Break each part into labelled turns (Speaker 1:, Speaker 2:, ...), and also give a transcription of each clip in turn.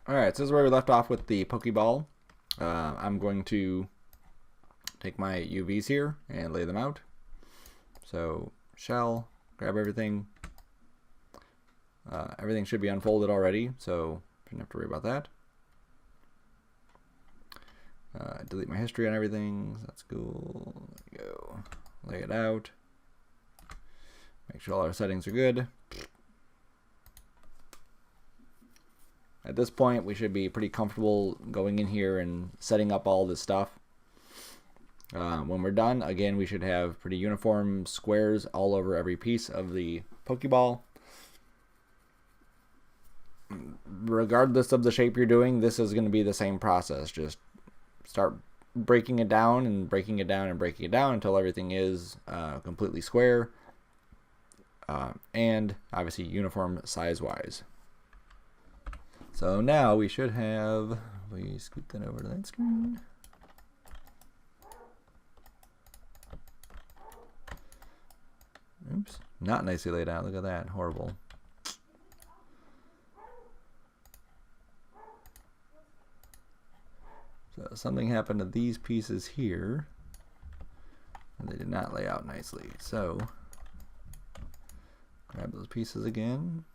Speaker 1: Alright, so this is where we left off with the Pokeball. I'm going to take my UVs here and lay them out. So, shell, grab everything. Everything should be unfolded already, so shouldn't have to worry about that. Delete my history on everything. That's cool. There we go. Lay it out. Make sure all our settings are good. At this point, we should be pretty comfortable going in here and setting up all this stuff. When we're done, again, we should have pretty uniform squares all over every piece of the Pokeball. Regardless of the shape you're doing, this is going to be the same process. Just start breaking it down and breaking it down and breaking it down until everything is completely square and obviously uniform size-wise. So now we should have, we scoot that over to that screen. Oops, not nicely laid out. Look at that, horrible. So something happened to these pieces here, and they did not lay out nicely. So grab those pieces again.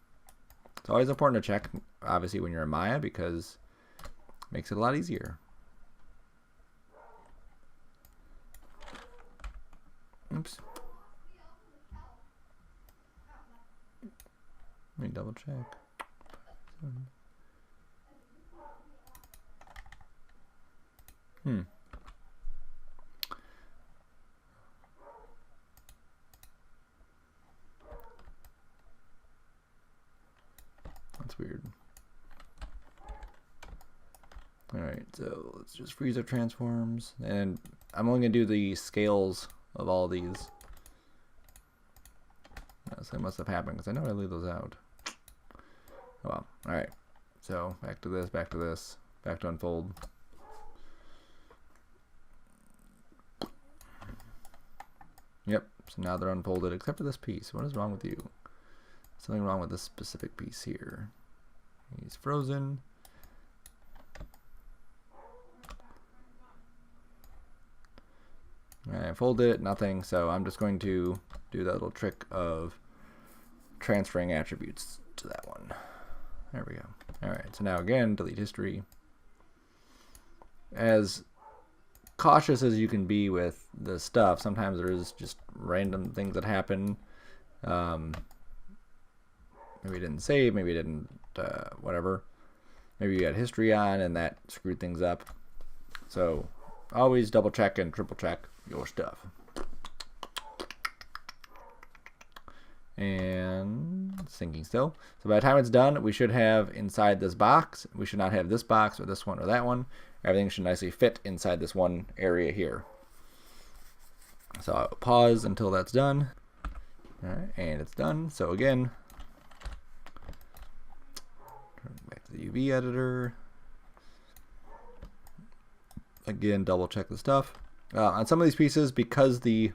Speaker 1: It's always important to check, obviously, when you're in Maya, because it makes it a lot easier. Oops. Let me double check. That's weird. Alright, so let's just freeze our transforms. And I'm only going to do the scales of all these. So it must have happened because I know I leave those out. Oh well. Alright. So back to this, back to this, back to unfold. Yep, so now they're unfolded except for this piece. What is wrong with you? Something wrong with this specific piece here. He's frozen. I folded it, nothing, so I'm just going to do that little trick of transferring attributes to that one. There we go. Alright, so now again, delete history. As cautious as you can be with the stuff, sometimes there is just random things that happen. Maybe it didn't save, maybe it didn't, whatever. Maybe you had history on and that screwed things up. So always double check and triple check your stuff. And syncing still. So by the time it's done, we should have inside this box, we should not have this box or this one or that one. Everything should nicely fit inside this one area here. So I'll pause until that's done. All right, and it's done. So again, back to the UV editor. Again, double check the stuff. On some of these pieces, because I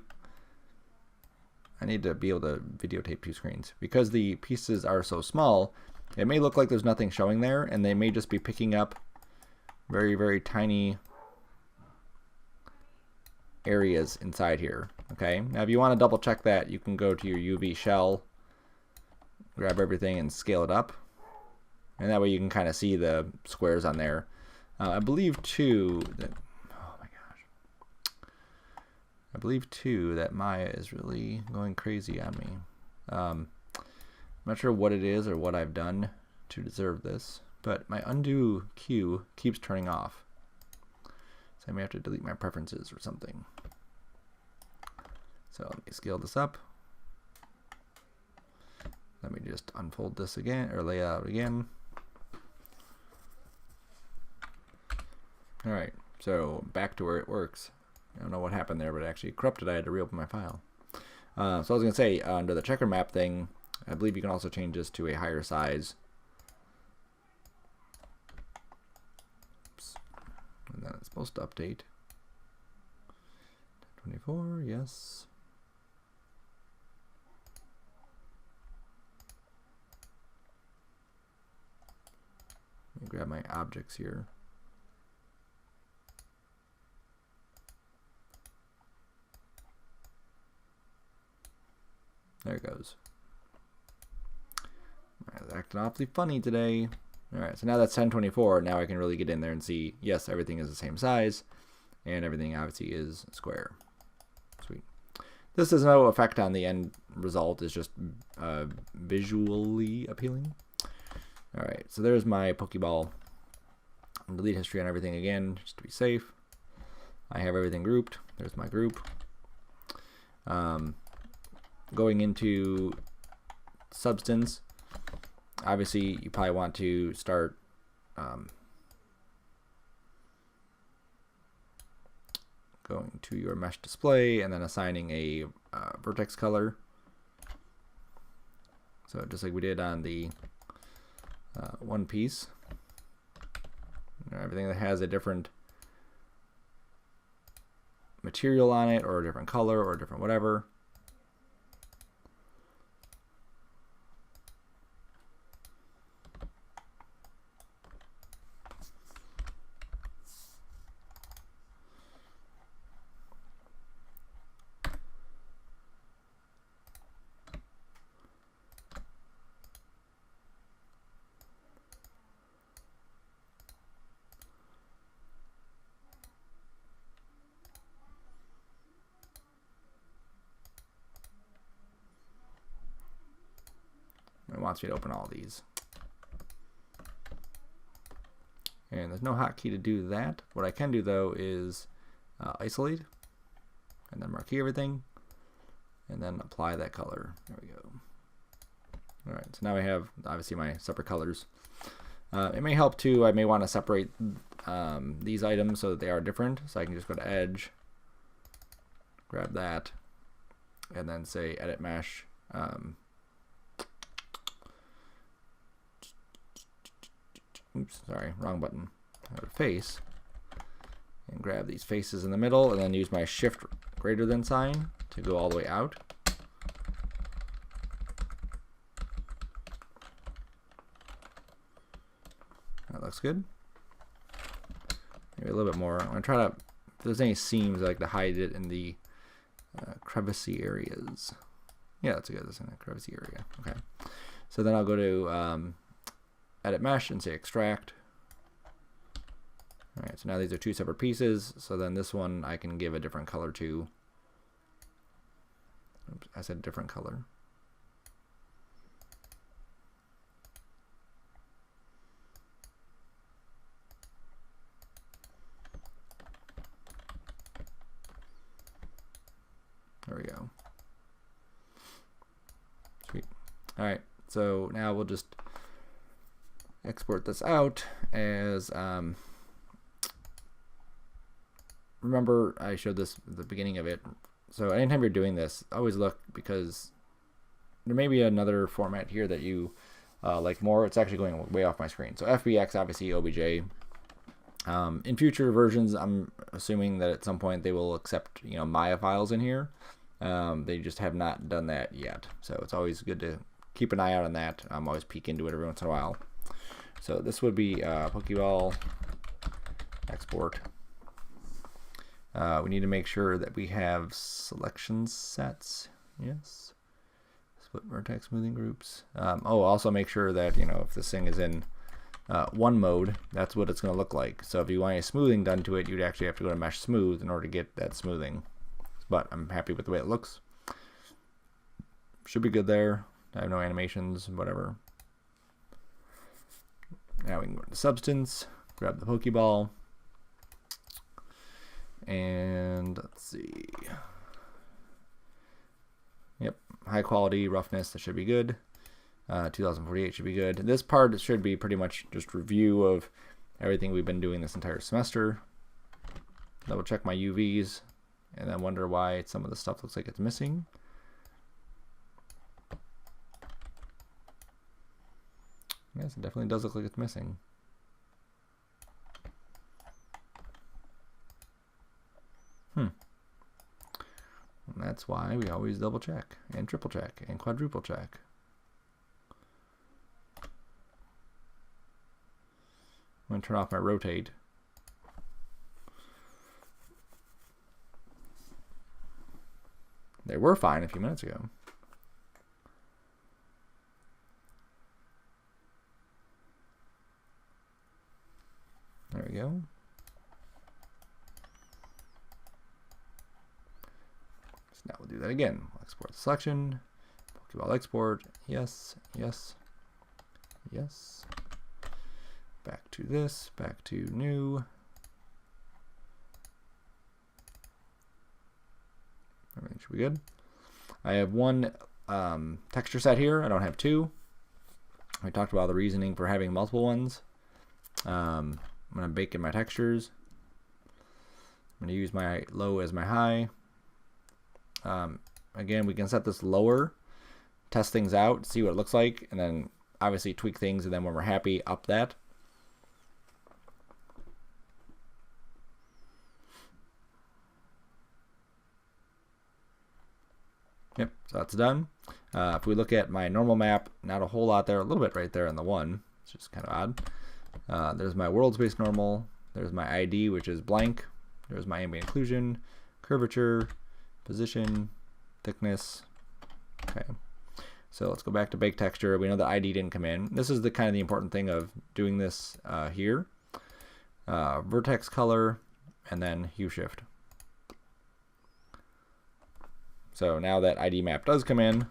Speaker 1: need to be able to videotape two screens. Because the pieces are so small, it may look like there's nothing showing there, and they may just be picking up very, very tiny areas inside here. Okay, now if you want to double check that, you can go to your UV shell, grab everything and scale it up. And that way you can kind of see the squares on there. I believe too that, oh my gosh, I believe too that Maya is really going crazy on me. I'm not sure what it is or what I've done to deserve this, but my undo queue keeps turning off. So I may have to delete my preferences or something. So let me scale this up. Let me just unfold this again, or lay it out again. Alright, so back to where it works. I don't know what happened there, but it actually corrupted. I had to reopen my file. So I was going to say, under the checker map thing, I believe you can also change this to a higher size. Oops. And then it's supposed to update. 24, yes. grab my objects here. There it goes. It's acting awfully funny today. Alright, so now that's 1024. Now I can really get in there and see, yes, everything is the same size, and everything obviously is square. Sweet. This has no effect on the end result. It's just visually appealing. Alright, so there's my Pokeball. Delete history on everything again, just to be safe. I have everything grouped. There's my group. Going into substance, obviously you probably want to start going to your mesh display and then assigning a vertex color. So just like we did on the one piece, everything that has a different material on it or a different color or a different whatever. It wants me to open all these. And there's no hotkey to do that. What I can do though is isolate and then marquee everything and then apply that color. There we go. Alright, so now I have obviously my separate colors. It may help too, I may want to separate these items so that they are different. So I can just go to Edge, grab that, and then say Edit Mesh. Oops, sorry, wrong button. Go to Face, and grab these faces in the middle, and then use my Shift greater than sign to go all the way out. That looks good. Maybe a little bit more. I'm going to try to, if there's any seams, I like to hide it in the crevicey areas. Yeah, that's good. That's in the crevicey area. Okay. So then I'll go to Edit Mesh and say Extract. Alright, so now these are two separate pieces. So then this one I can give a different color to. Oops, I said different color. There we go. Sweet. Alright, so now we'll just export this out as remember I showed this at the beginning of it. So anytime you're doing this, always look, because there may be another format here that you like more. It's actually going way off my screen. So FBX, obviously OBJ. In future versions, I'm assuming that at some point they will accept, you know, Maya files in here. They just have not done that yet. So it's always good to keep an eye out on that. I'm always peek into it every once in a while. So this would be Pokeball export. We need to make sure that we have selection sets. Yes. Split vertex smoothing groups. Also make sure that, you know, if this thing is in one mode, that's what it's going to look like. So if you want a smoothing done to it, you'd actually have to go to Mesh Smooth in order to get that smoothing. But I'm happy with the way it looks. Should be good there. I have no animations, whatever. Now we can go into Substance, grab the Pokeball, and let's see. Yep, high quality, roughness, that should be good. 2048 should be good. This part should be pretty much just review of everything we've been doing this entire semester. Double check my UVs, and then wonder why some of the stuff looks like it's missing. Yes, it definitely does look like it's missing. And that's why we always double check and triple check and quadruple check. I'm going to turn off my rotate. They were fine a few minutes ago. There we go. So now we'll do that again. We'll export the selection. Pokeball export. Yes, yes, yes. Back to this, back to new. Everything should be good. I have one texture set here. I don't have two. We talked about the reasoning for having multiple ones. I'm going to bake in my textures. I'm going to use my low as my high. Again, we can set this lower, test things out, see what it looks like, and then obviously tweak things, and then when we're happy, up that. Yep, so that's done. If we look at my normal map, not a whole lot there, a little bit right there in the one. It's just kind of odd. There's my world space normal. There's my ID, which is blank. There's my ambient occlusion, curvature, position, thickness. Okay, so let's go back to bake texture. We know the ID didn't come in. This is the kind of the important thing of doing this here. Vertex color, and then hue shift. So now that ID map does come in,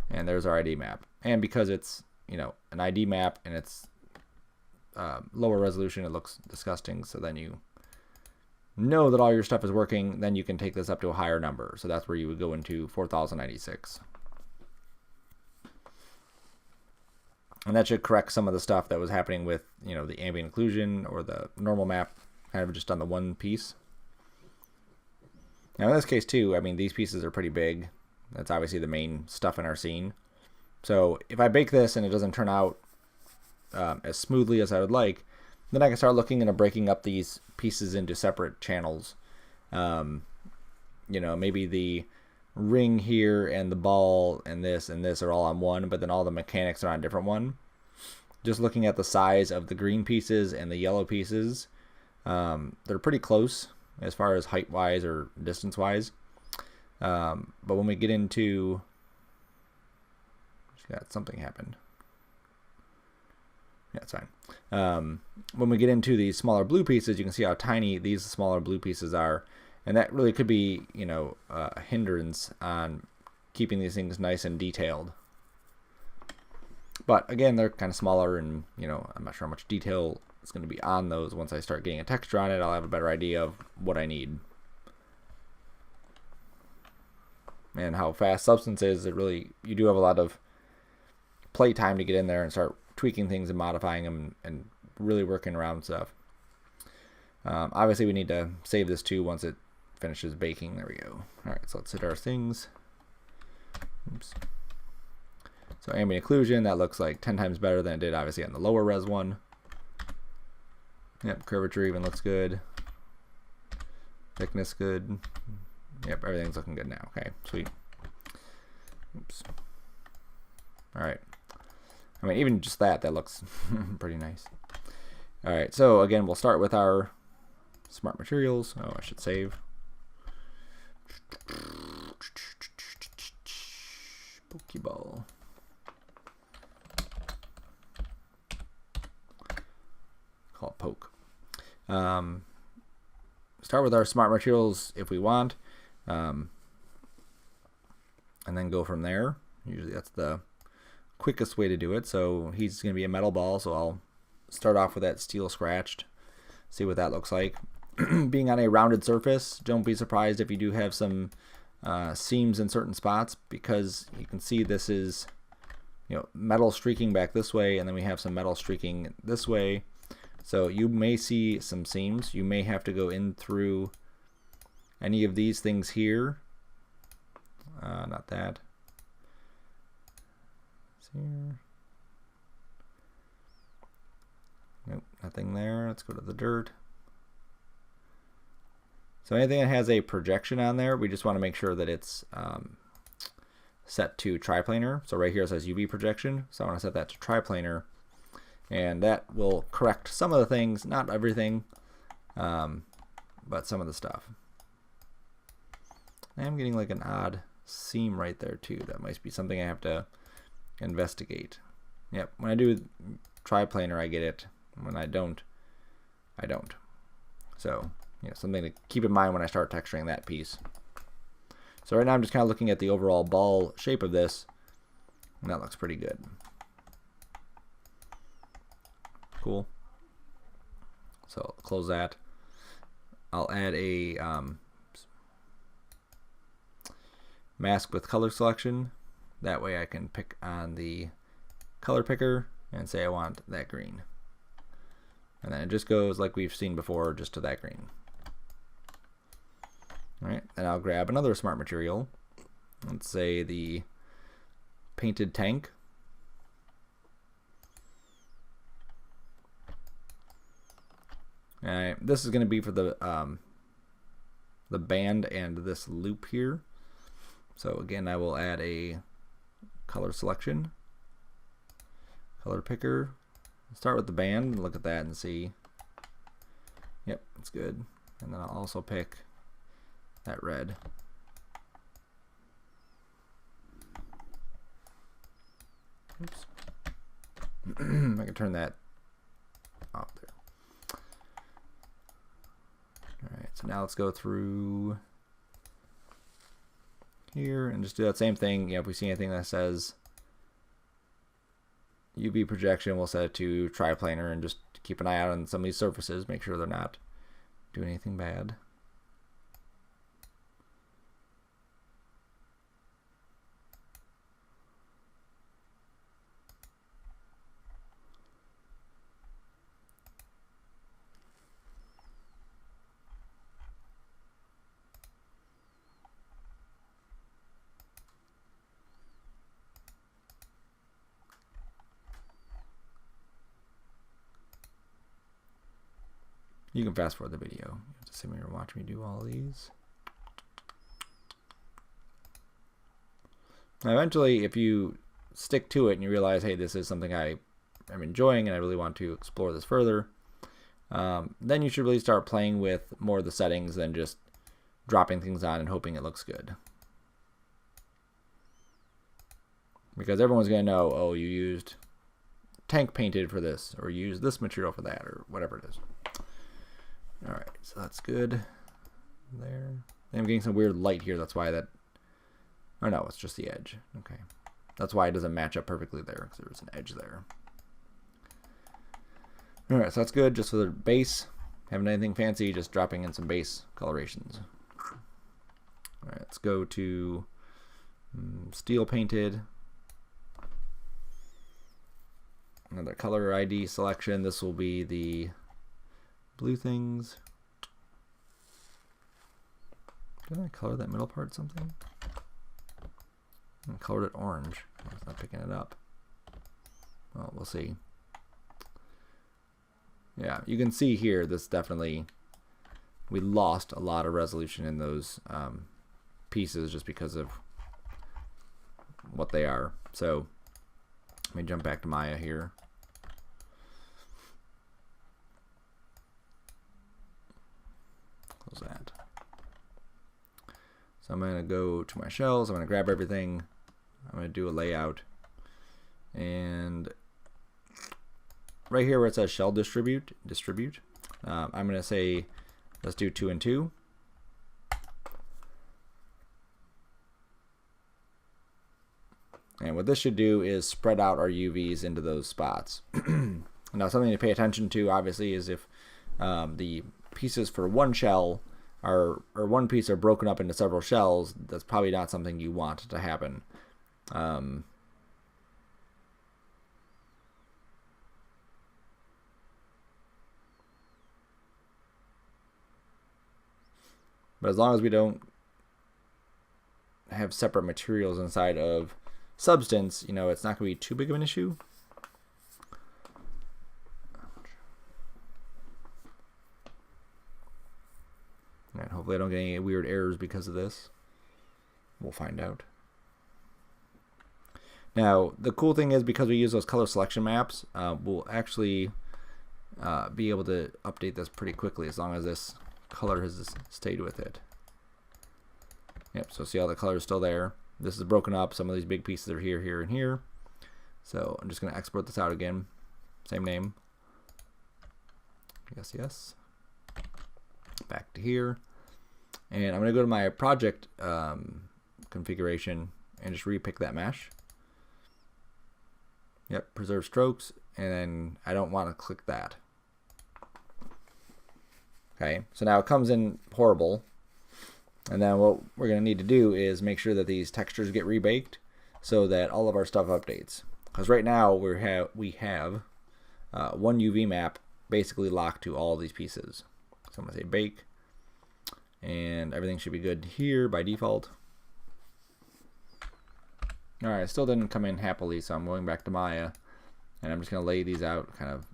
Speaker 1: and there's our ID map. And because it's, you know, an ID map and it's lower resolution, it looks disgusting. So then you know that all your stuff is working. Then you can take this up to a higher number. So that's where you would go into 4096. And that should correct some of the stuff that was happening with, you know, the ambient occlusion or the normal map, kind of just on the one piece. Now in this case too, I mean, these pieces are pretty big. That's obviously the main stuff in our scene. So if I bake this and it doesn't turn out as smoothly as I would like, then I can start looking into breaking up these pieces into separate channels. You know, maybe the ring here and the ball and this are all on one, but then all the mechanics are on a different one. Just looking at the size of the green pieces and the yellow pieces, they're pretty close as far as height wise or distance wise. But when we get into, something happened. Yeah, it's fine. When we get into these smaller blue pieces, you can see how tiny these smaller blue pieces are. And that really could be, you know, a hindrance on keeping these things nice and detailed. But again, they're kind of smaller, and, you know, I'm not sure how much detail is going to be on those. Once I start getting a texture on it, I'll have a better idea of what I need. And how fast Substance is, it really, you do have a lot of play time to get in there and start tweaking things and modifying them and really working around stuff. Obviously we need to save this too once it finishes baking. There we go. Alright, so let's hit our things. Oops. So ambient occlusion, that looks like 10 times better than it did obviously on the lower res one. Yep, curvature even looks good. Thickness good. Yep, everything's looking good now. Okay, sweet. Oops. Alright. I mean, even just that looks pretty nice. Alright, so again, we'll start with our smart materials. Oh, I should save. Pokeball. Call it poke. Start with our smart materials if we want. And then go from there. Usually that's the quickest way to do it. So he's going to be a metal ball, so I'll start off with that steel scratched, see what that looks like. Being on a rounded surface, don't be surprised if you do have some seams in certain spots, because you can see this is, you know, metal streaking back this way, and then we have some metal streaking this way. So you may see some seams. You may have to go in through any of these things here. Not that. Here. Nope, nothing there. Let's go to the dirt. So anything that has a projection on there, we just want to make sure that it's set to triplanar. So right here it says UV projection, so I want to set that to triplanar. And that will correct some of the things, not everything, but some of the stuff. I am getting like an odd seam right there too. That might be something I have to investigate. Yep, when I do triplanar I get it. When I don't, I don't. So, yeah, something to keep in mind when I start texturing that piece. So right now I'm just kind of looking at the overall ball shape of this, and that looks pretty good. Cool. So I'll close that. I'll add a mask with color selection. That way I can pick on the color picker and say I want that green. And then it just goes like we've seen before, just to that green. Alright, and I'll grab another smart material. Let's say the painted tank. Alright, this is going to be for the band and this loop here. So again, I will add a color selection, color picker. Start with the band and look at that and see. Yep, it's good. And then I'll also pick that red. Oops. I can turn that off there. Alright, so now let's go through here and just do that same thing. You know, if we see anything that says UV projection, we'll set it to triplanar and just keep an eye out on some of these surfaces, make sure they're not doing anything bad. You can fast forward the video. You have to sit here and watch me do all of these. Now eventually, if you stick to it and you realize, hey, this is something I am enjoying and I really want to explore this further, then you should really start playing with more of the settings than just dropping things on and hoping it looks good. Because everyone's going to know, oh, you used tank painted for this, or you used this material for that, or whatever it is. Alright, so that's good there. I'm getting some weird light here, that's why that... Oh no, it's just the edge. Okay. That's why it doesn't match up perfectly there, because there's an edge there. Alright, so that's good just for the base. Haven't anything fancy, just dropping in some base colorations. Alright, let's go to steel painted. Another color ID selection. This will be the blue things. Did I color that middle part something? I colored it orange. It's not picking it up. Well, we'll see. Yeah, you can see here this definitely, we lost a lot of resolution in those pieces just because of what they are. So let me jump back to Maya here. Close that. So I'm going to go to my shells. I'm going to grab everything. I'm going to do a layout. And right here where it says shell distribute, I'm going to say let's do 2 and 2. And what this should do is spread out our UVs into those spots. Now something to pay attention to obviously is if the pieces for one shell or one piece are broken up into several shells, that's probably not something you want to happen. But as long as we don't have separate materials inside of substance, you know, it's not going to be too big of an issue. And hopefully I don't get any weird errors because of this. We'll find out. Now, the cool thing is because we use those color selection maps, we'll actually be able to update this pretty quickly as long as this color has stayed with it. Yep, so see how the color is still there. This is broken up. Some of these big pieces are here, here, and here. So I'm just going to export this out again. Same name. Yes. Back to here. And I'm going to go to my project configuration and just repick that mesh. Yep, preserve strokes, and then I don't want to click that. Okay, so now it comes in horrible, and then what we're going to need to do is make sure that these textures get rebaked so that all of our stuff updates. Because right now we have one UV map basically locked to all of these pieces. So I'm going to say bake, and everything should be good here by default. Alright, it still didn't come in happily, so I'm going back to Maya, and I'm just going to lay these out, kind of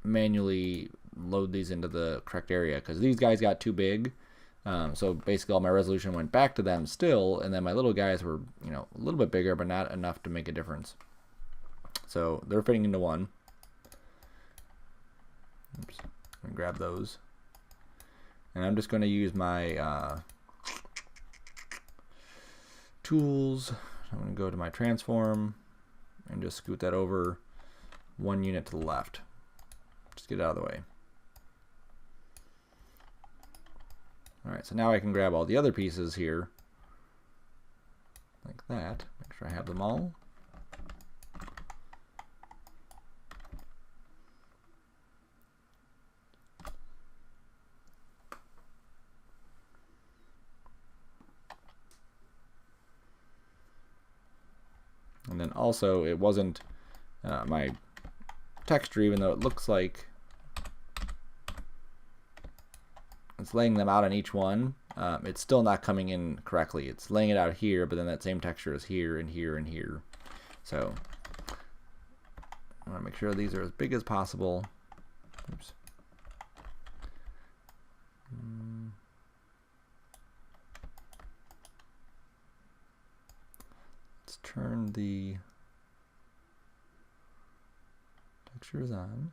Speaker 1: manually load these into the correct area, because these guys got too big. So basically all my resolution went back to them still, and then my little guys were, you know, a little bit bigger, but not enough to make a difference. So they're fitting into one. Oops, I'm going to grab those. And I'm just going to use my tools. I'm going to go to my transform and just scoot that over 1 unit to the left. Just get it out of the way. Alright, so now I can grab all the other pieces here, like that. Make sure I have them all. And then also, it wasn't my texture, even though it looks like it's laying them out on each one. It's still not coming in correctly. It's laying it out here, but then that same texture is here and here and here. So I want to make sure these are as big as possible. Oops. Let's turn the textures on.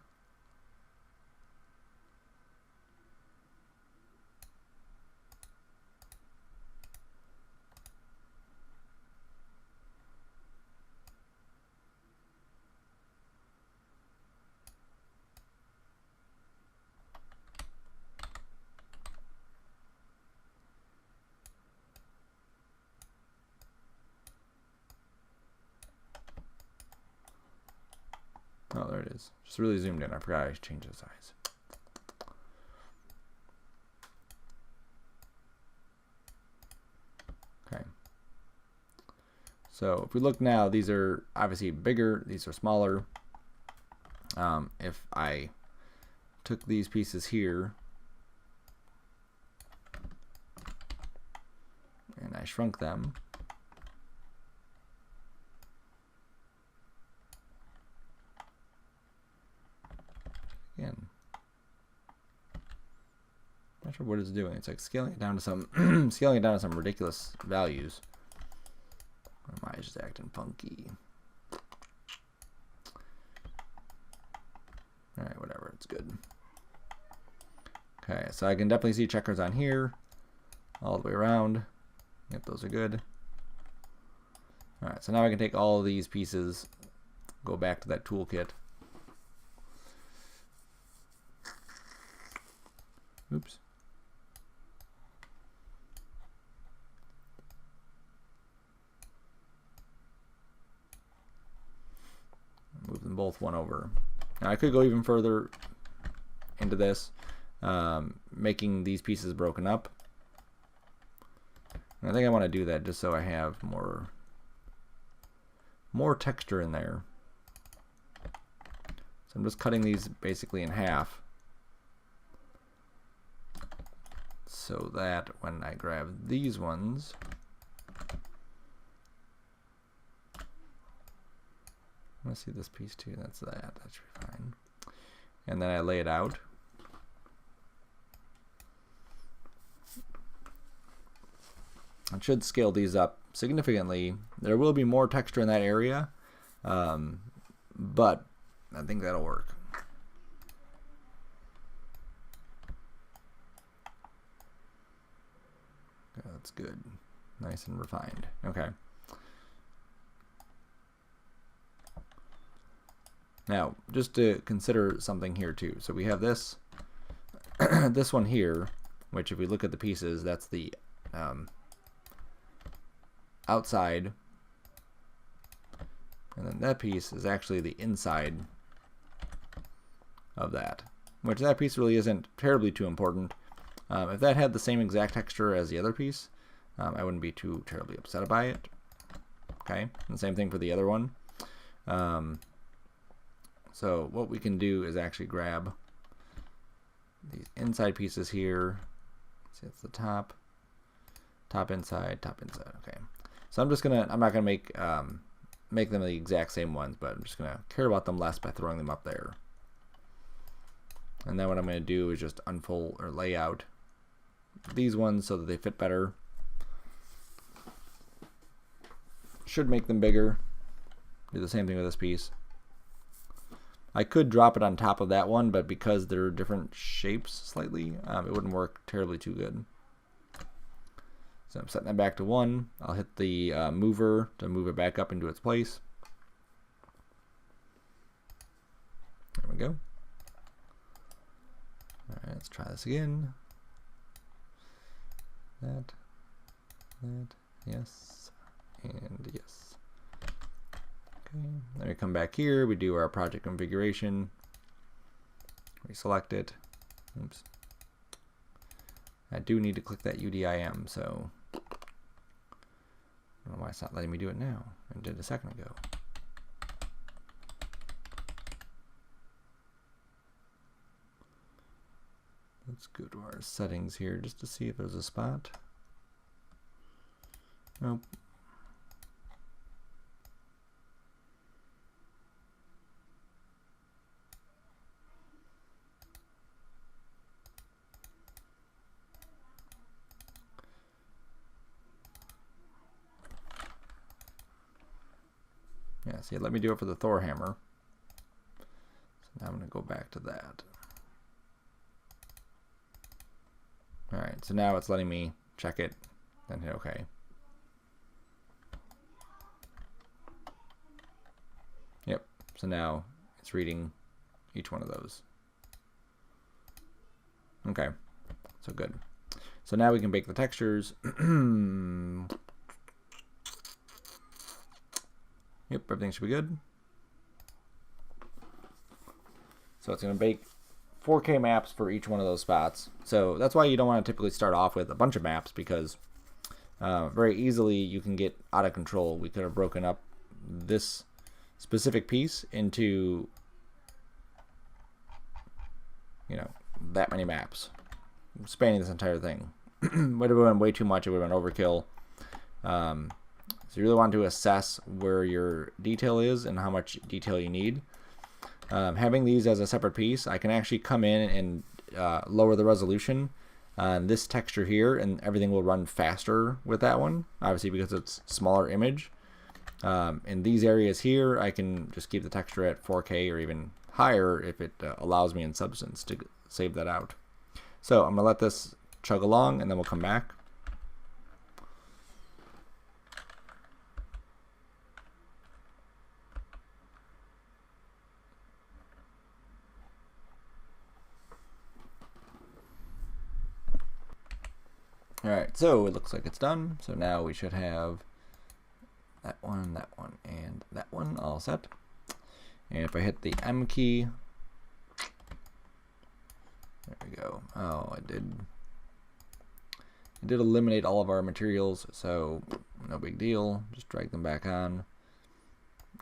Speaker 1: Oh, there it is. Just really zoomed in. I forgot I changed the size. Okay. So if we look now, these are obviously bigger. These are smaller. If I took these pieces here and I shrunk them, again, not sure what it's doing. It's like scaling it down to some scaling it down to some ridiculous values. Or am I just acting funky? All right, whatever. It's good. Okay, so I can definitely see checkers on here, all the way around. Yep, those are good. All right, so now I can take all of these pieces, go back to that toolkit. Oops. Move them both one over. Now I could go even further into this, making these pieces broken up. And I think I want to do that just so I have more texture in there. So I'm just cutting these basically in half, so that when I grab these ones, I see this piece too. That's that. That should be fine. And then I lay it out. It should scale these up significantly. There will be more texture in that area, but I think that'll work. That's good. Nice and refined. Okay. Now, just to consider something here too. So we have this, this one here, which if we look at the pieces, that's the outside, and then that piece is actually the inside of that, which that piece really isn't terribly too important. If that had the same exact texture as the other piece, I wouldn't be too terribly upset by it. Okay, and the same thing for the other one. So what we can do is actually grab these inside pieces here. See, it's the top inside, top inside. Okay, so I'm not gonna make them the exact same ones, but I'm just gonna care about them less by throwing them up there. And then what I'm gonna do is just unfold or lay out these ones so that they fit better. Should make them bigger. Do the same thing with this piece. I could drop it on top of that one, but because they're different shapes slightly, it wouldn't work terribly too good. So I'm setting that back to 1. I'll hit the mover to move it back up into its place. There we go. Alright, let's try this again. That, yes, and yes. Okay, then we come back here, we do our project configuration, we select it. Oops. I do need to click that UDIM, so I don't know why it's not letting me do it now. I did a second ago. Let's go to our settings here just to see if there's a spot. Nope. Yeah, see, let me do it for the Thor hammer. So now I'm going to go back to that. Alright, so now it's letting me check it, then hit OK. Yep, so now it's reading each one of those. Okay, so good. So now we can bake the textures. Yep, everything should be good. So it's going to bake 4K maps for each one of those spots. So that's why you don't want to typically start off with a bunch of maps, because very easily you can get out of control. We could have broken up this specific piece into, you know, that many maps, spanning this entire thing. Would have been way too much. It would have been overkill. So you really want to assess where your detail is and how much detail you need. Having these as a separate piece, I can actually come in and lower the resolution on this texture here, and everything will run faster with that one, obviously because it's smaller image. In these areas here, I can just keep the texture at 4K or even higher if it allows me in Substance to save that out. So I'm going to let this chug along, and then we'll come back. Alright, so it looks like it's done. So now we should have that one, and that one all set. And if I hit the M key, there we go. Oh, I did eliminate all of our materials, so no big deal. Just drag them back on.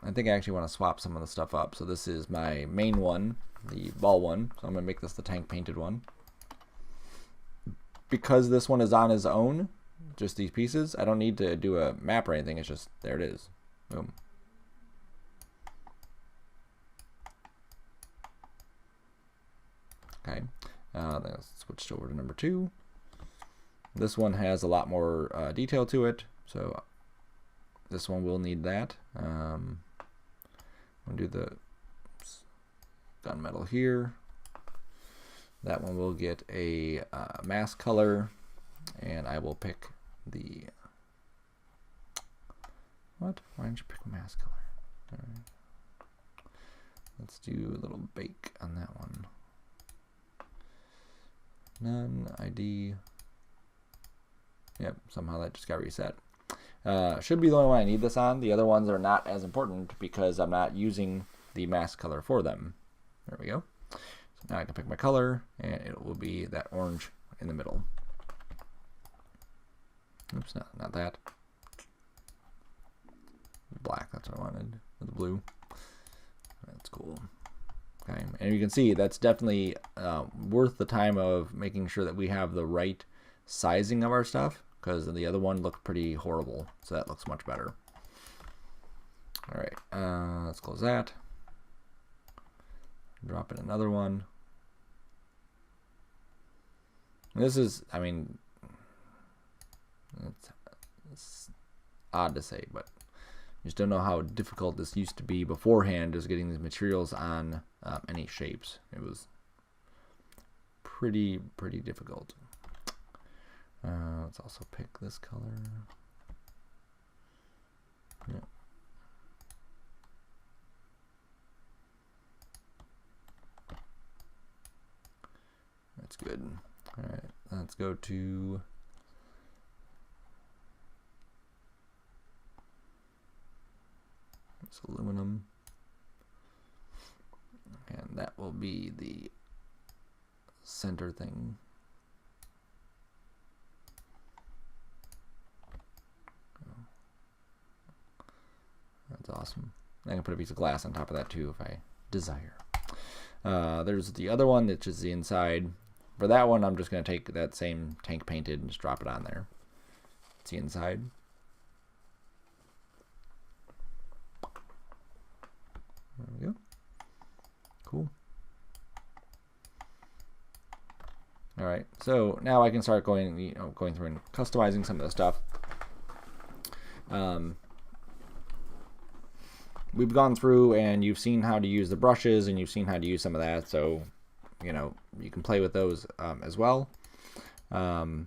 Speaker 1: I think I actually want to swap some of the stuff up. So this is my main one, the ball one. So I'm going to make this the tank painted one. Because this one is on its own, just these pieces, I don't need to do a map or anything. It's just, there it is. Boom. Okay, then let's switch over to number 2. This one has a lot more detail to it, so this one will need that. We'll do the gunmetal here. That one will get a mask color, and I will pick the what? Why didn't you pick a mask color? All right. Let's do a little bake on that one. None ID. Yep, somehow that just got reset. Should be the only one I need this on. The other ones are not as important because I'm not using the mask color for them. There we go. So now I can pick my color, and it will be that orange in the middle. Oops, not that. Black, that's what I wanted, with the blue. That's cool. Okay, and you can see that's definitely worth the time of making sure that we have the right sizing of our stuff, because the other one looked pretty horrible, so that looks much better. All right, let's close that. Drop in another one. And this is, I mean, it's odd to say, but you just don't know how difficult this used to be beforehand, just getting these materials on any shapes. It was pretty difficult. Let's also pick this color. Yeah. That's good. All right, let's go to this aluminum, and that will be the center thing. That's awesome. I can put a piece of glass on top of that too if I desire. There's the other one, which is the inside. For that one, I'm just going to take that same tank painted and just drop it on there. It's the inside. There we go. Cool. All right, so now I can start going through and customizing some of the stuff. We've gone through and you've seen how to use the brushes and you've seen how to use some of that, so you can play with those as well. The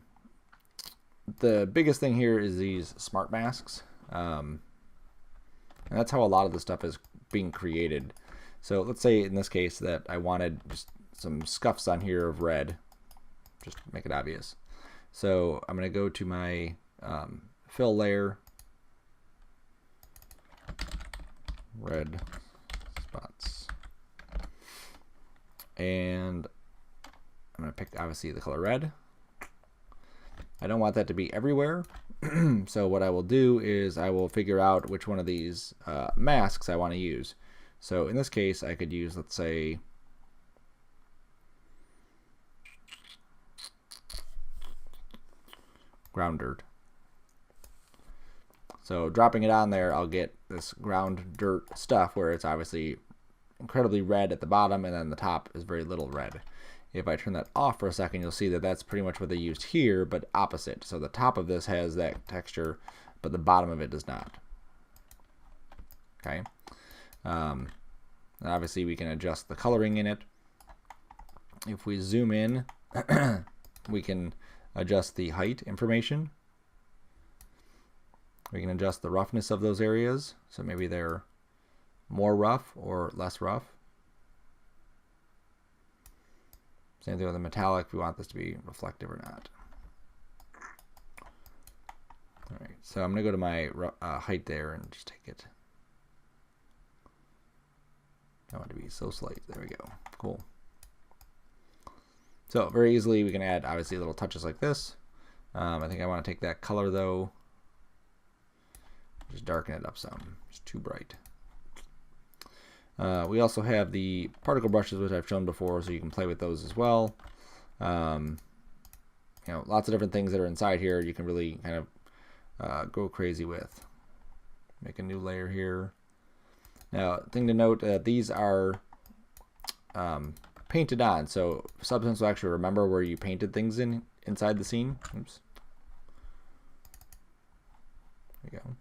Speaker 1: biggest thing here is these smart masks, and that's how a lot of the stuff is being created. So let's say in this case that I wanted just some scuffs on here of red, just to make it obvious. So I'm going to go to my fill layer, red spots, and I'm going to pick obviously the color red. I don't want that to be everywhere, so what I will do is I will figure out which one of these masks I want to use. So in this case I could use, let's say, ground dirt. So dropping it on there, I'll get this ground dirt stuff where it's obviously incredibly red at the bottom and then the top is very little red. If I turn that off for a second, you'll see that that's pretty much what they used here, but opposite. So the top of this has that texture, but the bottom of it does not. Okay. Obviously we can adjust the coloring in it. If we zoom in, we can adjust the height information. We can adjust the roughness of those areas, so maybe they're more rough or less rough. Same thing with the metallic, if we want this to be reflective or not. All right, so I'm going to go to my height there and just take it. I want it to be so slight. There we go. Cool. So very easily we can add obviously little touches like this. I think I want to take that color though, just darken it up some. It's too bright. We also have the particle brushes, which I've shown before, so you can play with those as well. Lots of different things that are inside here you can really kind of go crazy with. Make a new layer here. Now, thing to note, these are painted on, so Substance will actually remember where you painted things inside the scene. Oops. There we go.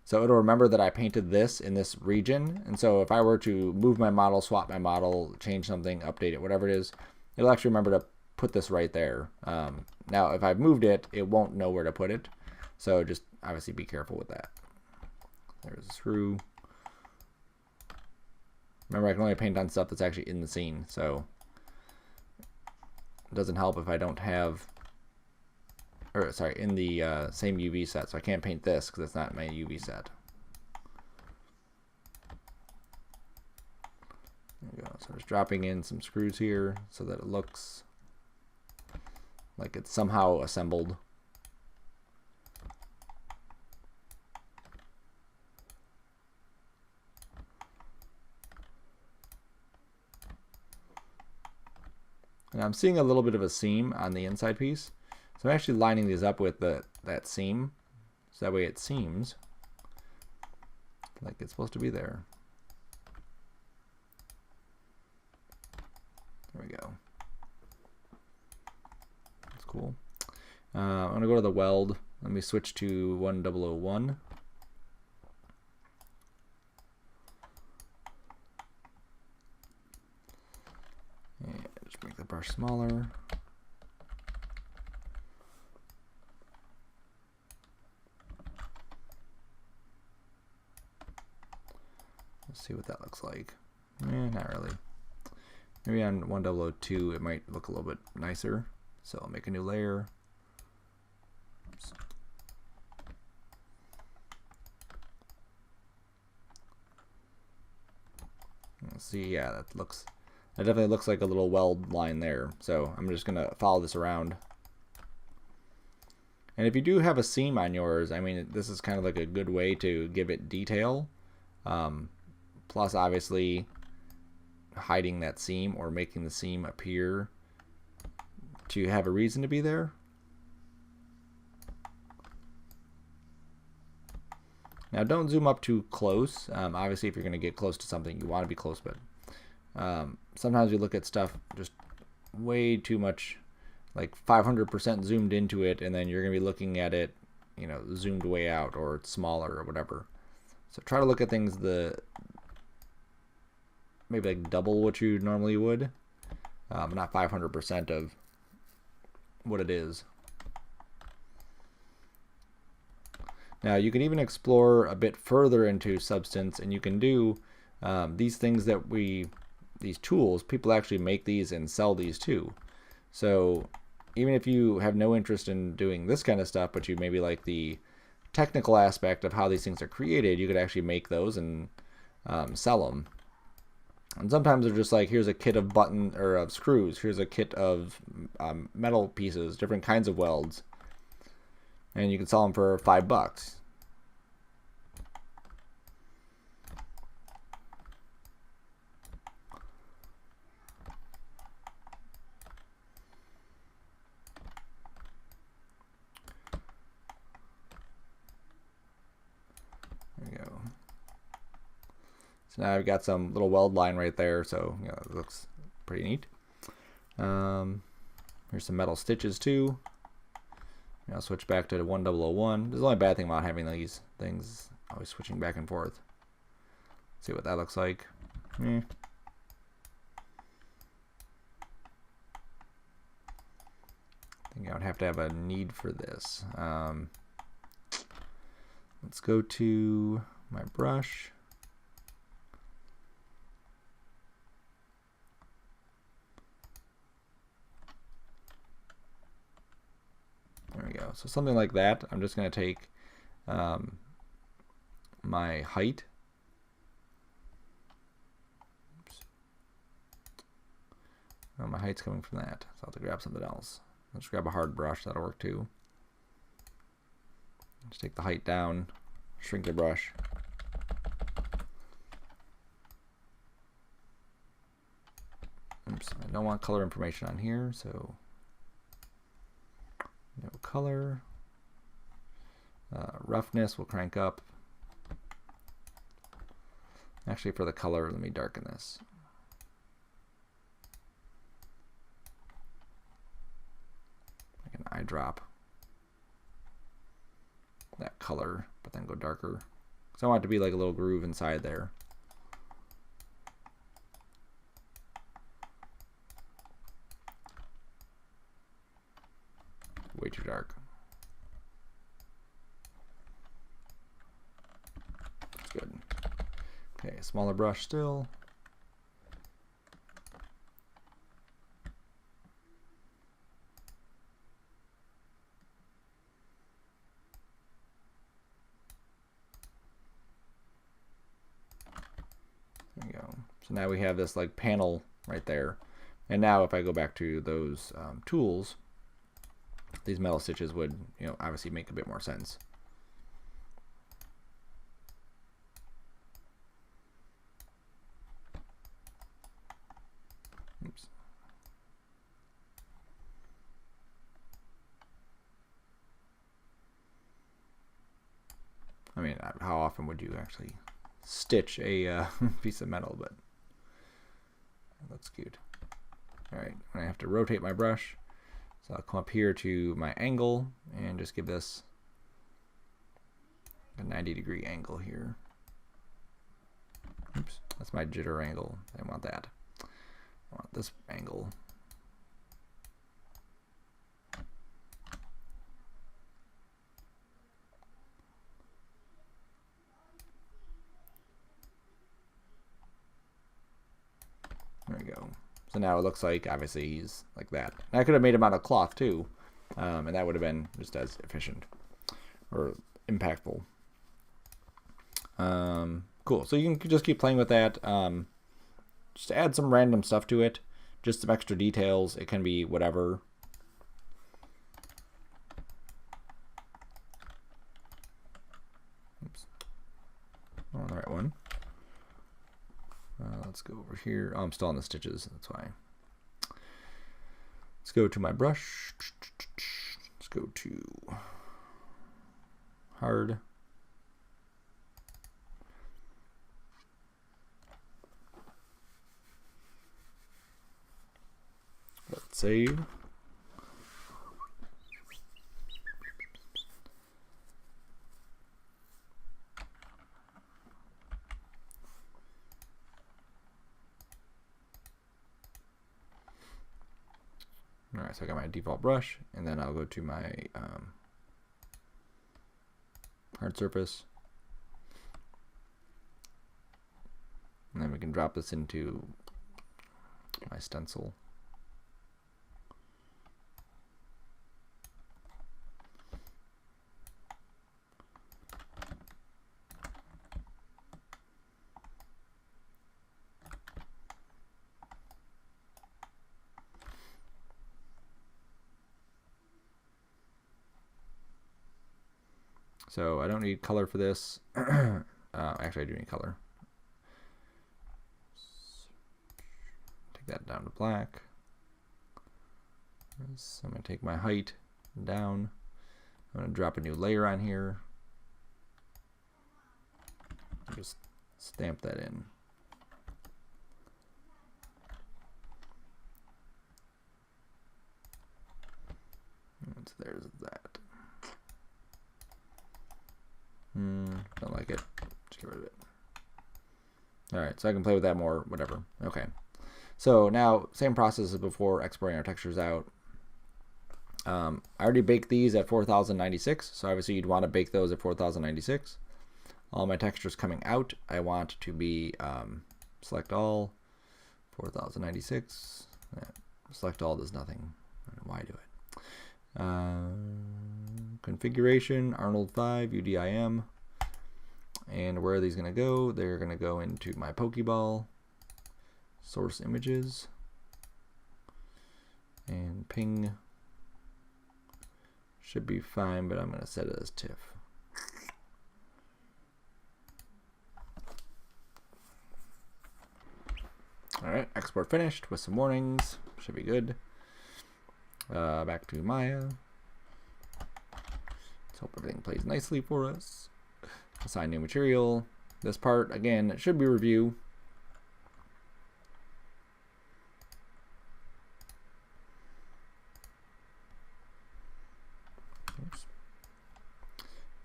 Speaker 1: So it'll remember that I painted this in this region. And so if I were to move my model, swap my model, change something, update it, whatever it is, it'll actually remember to put this right there. Now, if I've moved it, it won't know where to put it. So just obviously be careful with that. There's a screw. Remember, I can only paint on stuff that's actually in the scene. So it doesn't help if I don't have, or sorry, in the same UV set. So I can't paint this because it's not my UV set. There we go. So just dropping in some screws here so that it looks like it's somehow assembled. And I'm seeing a little bit of a seam on the inside piece. So I'm actually lining these up with that seam. So that way it seems like it's supposed to be there. There we go. That's cool. I'm going to go to the weld. Let me switch to 1001. And just make the brush smaller. Let's see what that looks like. Not really. Maybe on 1002 it might look a little bit nicer. So I'll make a new layer. Oops. See, yeah, that definitely looks like a little weld line there. So I'm just gonna follow this around. And if you do have a seam on yours, I mean, this is kind of like a good way to give it detail. Plus, obviously, hiding that seam or making the seam appear to have a reason to be there. Now, don't zoom up too close. Obviously, if you're going to get close to something, you want to be close, but sometimes we look at stuff just way too much, like 500% zoomed into it, and then you're going to be looking at it, you know, zoomed way out, or it's smaller or whatever. So try to look at things maybe like double what you normally would, not 500% of what it is. Now you can even explore a bit further into Substance, and you can do these things that these tools, people actually make these and sell these too. So even if you have no interest in doing this kind of stuff, but you maybe like the technical aspect of how these things are created, you could actually make those and sell them. And sometimes they're just like, here's a kit of of screws, here's a kit of metal pieces, different kinds of welds, and you can sell them for $5. There you go. So now I've got some little weld line right there, so you know, it looks pretty neat. Here's some metal stitches too. I'll switch back to 1001. This is the only bad thing about having these things always switching back and forth. See what that looks like. I think I would have to have a need for this. Let's go to my brush. There we go. So something like that. I'm just going to take my height. Oops. Oh, my height's coming from that. So I'll have to grab something else. I'll just grab a hard brush. That'll work too. Just take the height down, shrink the brush. Oops, I don't want color information on here, so no color. Roughness will crank up. Actually, for the color, let me darken this. Like an eyedrop. That color, but then go darker. because I want it to be like a little groove inside there. Way too dark. That's good. Okay, smaller brush still. There we go. So now we have this like panel right there. And now if I go back to those tools, these metal stitches would, obviously make a bit more sense. Oops. I mean, how often would you actually stitch a piece of metal? But that's cute. All right, I have to rotate my brush. So I'll come up here to my angle and just give this a 90-degree angle here. Oops, that's my jitter angle. I want that. I want this angle. There we go. So now it looks like, obviously, he's like that. And I could have made him out of cloth, too. And that would have been just as efficient or impactful. Cool. So you can just keep playing with that. Just add some random stuff to it. Just some extra details. It can be whatever. Oops. Oh, the right one. Let's go over here. Oh, I'm still on the stitches. That's why. Let's go to my brush. Let's go to hard. Let's save. Alright, so I got my default brush, and then I'll go to my hard surface. And then we can drop this into my stencil. So I don't need color for this. Actually, I do need color. Take that down to black. So I'm going to take my height down. I'm going to drop a new layer on here. Just stamp that in. And so there's that. Don't like it. Just get rid of it. Alright, so I can play with that more, whatever. Okay. So now, same process as before, exporting our textures out. I already baked these at 4096, so obviously you'd want to bake those at 4096. All my textures coming out, I want to be select all, 4096. Select all does nothing. I don't know why do it. Configuration, Arnold 5, UDIM. And where are these going to go? They're going to go into my Pokeball, source images, and ping. Should be fine, but I'm going to set it as TIFF. Alright, export finished with some warnings. Should be good. Back to Maya. Let's hope everything plays nicely for us. Assign new material. This part, again, it should be review. Oops.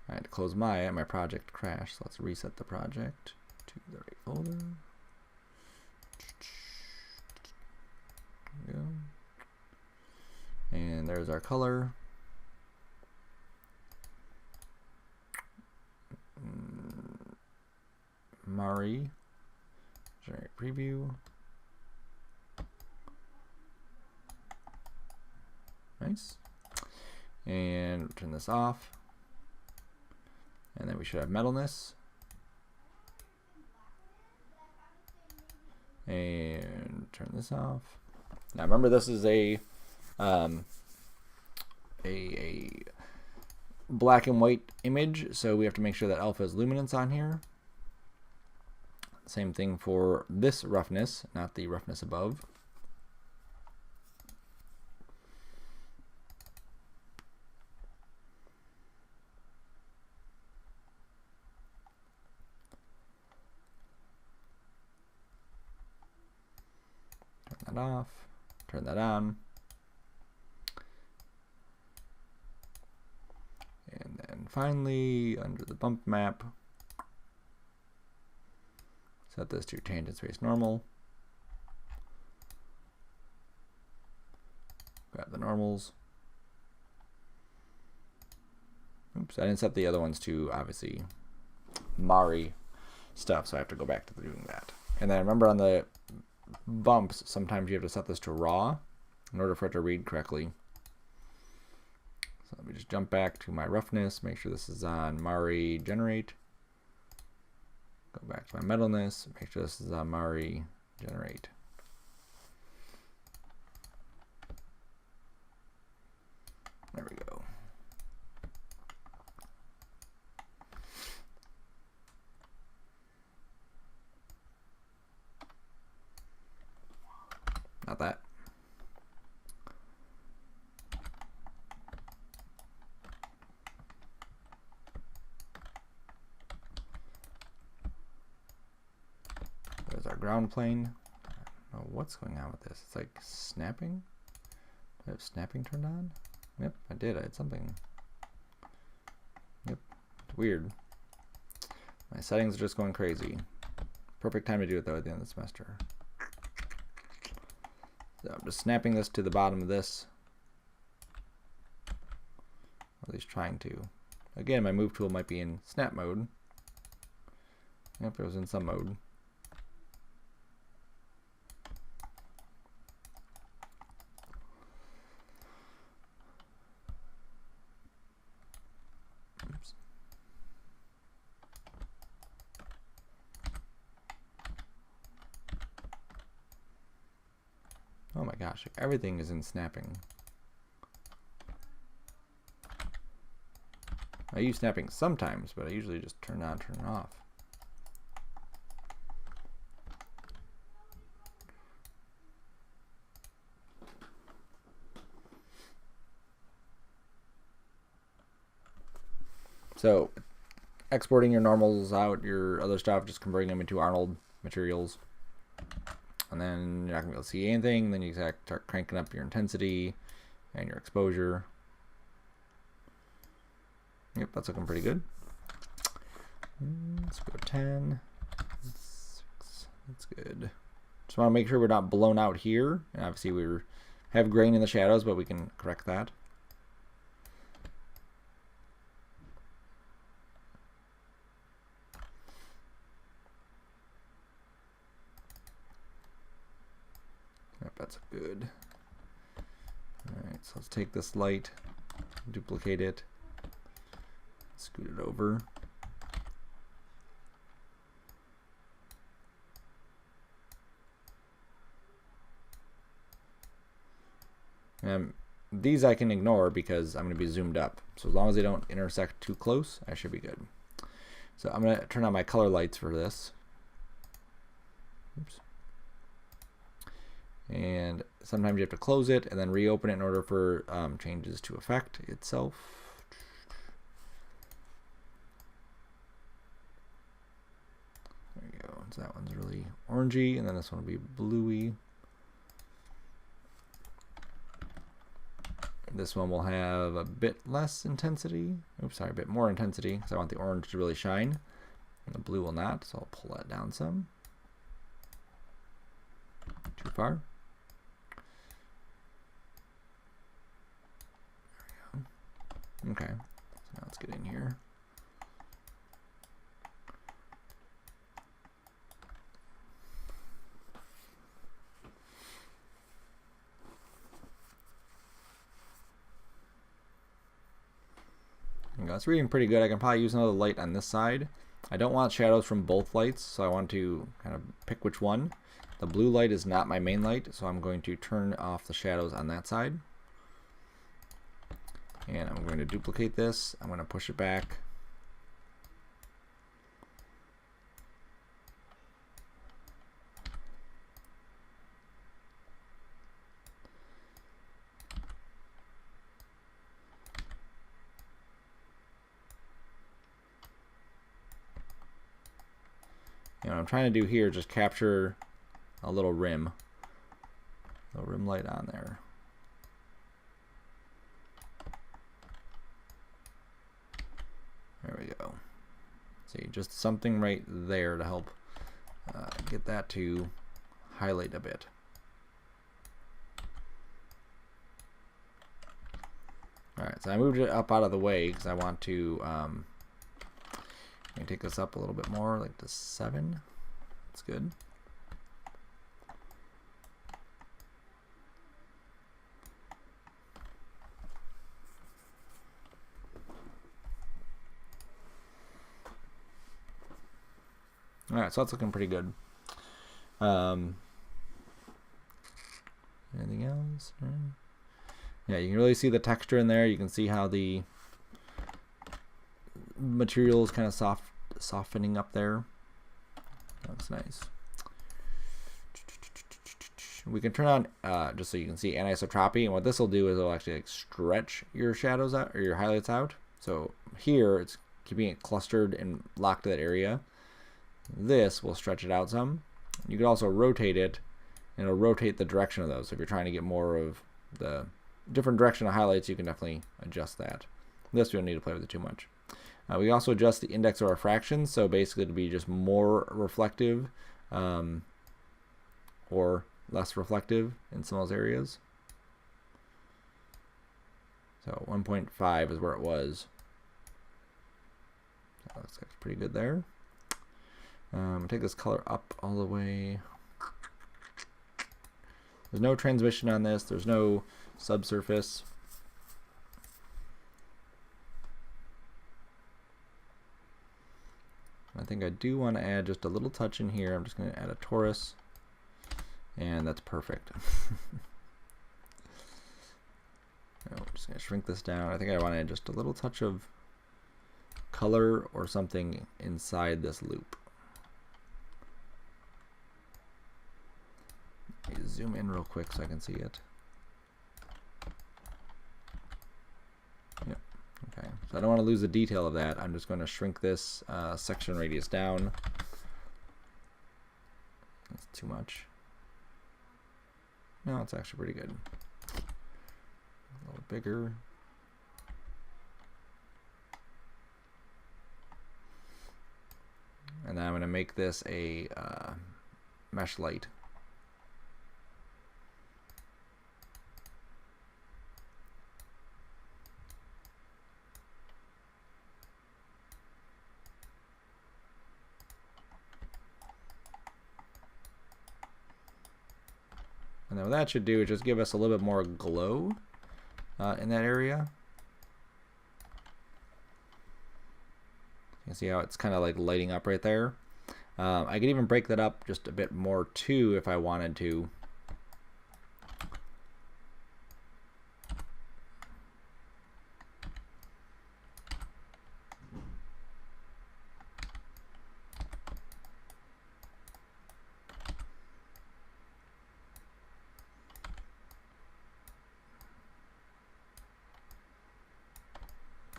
Speaker 1: Alright, close my project crashed. So let's reset the project to the right folder. There we go. And there's our color. Mari. Generate preview. Nice. And turn this off. And then we should have metalness. And turn this off. Now remember, this is a black and white image, so we have to make sure that alpha is luminance on here. Same thing for this roughness, not the roughness above. Turn that off, turn that on. And then finally, under the bump map, set this to tangent space normal. Grab the normals. Oops, I didn't set the other ones to, obviously, Mari stuff, so I have to go back to doing that. And then remember, on the bumps, sometimes you have to set this to raw in order for it to read correctly. So let me just jump back to my roughness, make sure this is on Mari generate. Go back to my metalness, make sure this is on Mari generate. There we go. Not that. There's our ground plane. I don't know what's going on with this. It's like snapping. Do I have snapping turned on? Yep, I did. I had something. Yep, it's weird. My settings are just going crazy. Perfect time to do it though at the end of the semester. So I'm just snapping this to the bottom of this. Or at least trying to. Again, my move tool might be in snap mode. Yep, it was in some mode. Oops. Oh my gosh, everything is in snapping. I use snapping sometimes, but I usually just turn on, turn off. So exporting your normals out, your other stuff, just converting them into Arnold materials. And then you're not going to be able to see anything. Then you start cranking up your intensity and your exposure. Yep, that's looking pretty good. Let's go 10. 6. That's good. Just want to make sure we're not blown out here. And obviously we have grain in the shadows, but we can correct that. Yep, that's good. Alright, so let's take this light, duplicate it, scoot it over. And these I can ignore because I'm going to be zoomed up. So as long as they don't intersect too close, I should be good. So I'm going to turn on my color lights for this. Oops. And sometimes you have to close it and then reopen it in order for changes to affect itself. There you go. So that one's really orangey, and then this one will be bluey. This one will have a bit less intensity. Oops, sorry, a bit more intensity because I want the orange to really shine. And the blue will not, so I'll pull that down some. Too far. There we go. Okay, so now let's get in here. It's reading pretty good. I can probably use another light on this side. I don't want shadows from both lights, so I want to kind of pick which one. The blue light is not my main light, so I'm going to turn off the shadows on that side. And I'm going to duplicate this. I'm going to push it back. What I'm trying to do here is just capture a little rim light on there. There we go. See, just something right there to help get that to highlight a bit. Alright, so I moved it up out of the way because I want to take this up a little bit more, like to 7. That's good. Alright, so that's looking pretty good. Anything else? Yeah, you can really see the texture in there. You can see how the material is kind of softening up there. That's nice. We can turn on just so you can see anisotropy, and what this will do is it'll actually like stretch your shadows out or your highlights out. So here it's keeping it clustered and locked to that area. This will stretch it out some. You can also rotate it, and it'll rotate the direction of those. So if you're trying to get more of the different direction of highlights, you can definitely adjust that. This we don't need to play with it too much. We also adjust the index of refraction, so basically to be just more reflective or less reflective in some of those areas. So 1.5 is where it was. So that's pretty good there. Take this color up all the way. There's no transmission on this. There's no subsurface. I think I do want to add just a little touch in here. I'm just going to add a torus, and that's perfect. I'm just going to shrink this down. I think I want to add just a little touch of color or something inside this loop. Let me zoom in real quick so I can see it. Yep. Okay, so I don't want to lose the detail of that. I'm just going to shrink this section radius down. That's too much. No, it's actually pretty good. A little bigger. And then I'm going to make this a mesh light. And then what that should do is just give us a little bit more glow in that area. You can see how it's kind of like lighting up right there. I could even break that up just a bit more too if I wanted to.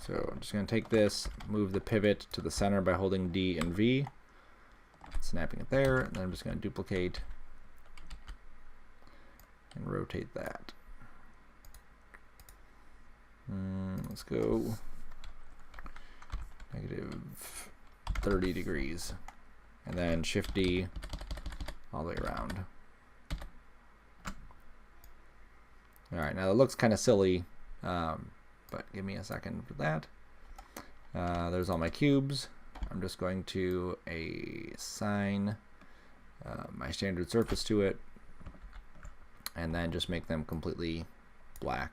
Speaker 1: So I'm just going to take this, move the pivot to the center by holding D and V, snapping it there, and then I'm just going to duplicate and rotate that. Let's go negative 30 degrees. And then Shift D all the way around. Alright, now it looks kind of silly, but give me a second for that. There's all my cubes. I'm just going to assign my standard surface to it, and then just make them completely black.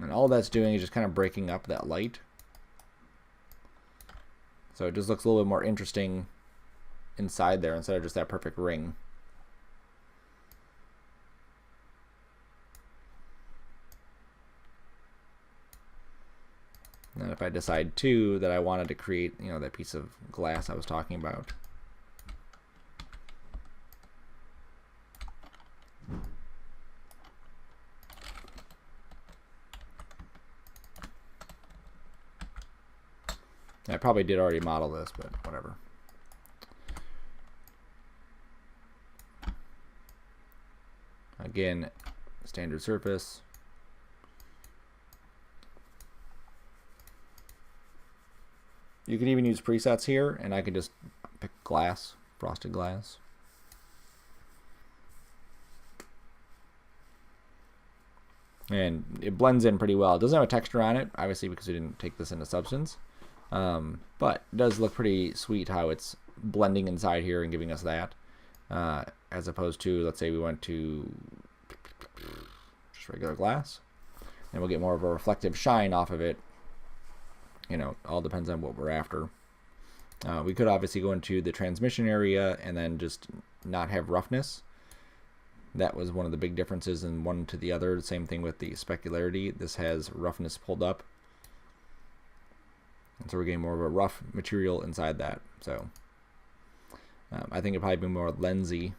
Speaker 1: And all that's doing is just kind of breaking up that light. So it just looks a little bit more interesting inside there instead of just that perfect ring. And then if I decide too that I wanted to create, you know, that piece of glass I was talking about. I probably did already model this, but whatever. Again, standard surface. You can even use presets here, and I can just pick glass, frosted glass. And it blends in pretty well. It doesn't have a texture on it, obviously, because we didn't take this into Substance. But it does look pretty sweet how it's blending inside here and giving us that, as opposed to, let's say we went to just regular glass, and we'll get more of a reflective shine off of it. You know, all depends on what we're after. We could obviously go into the transmission area and then just not have roughness. That was one of the big differences in one to the other. The same thing with the specularity. This has roughness pulled up. And so we're getting more of a rough material inside that. So I think it'd probably be more lensy.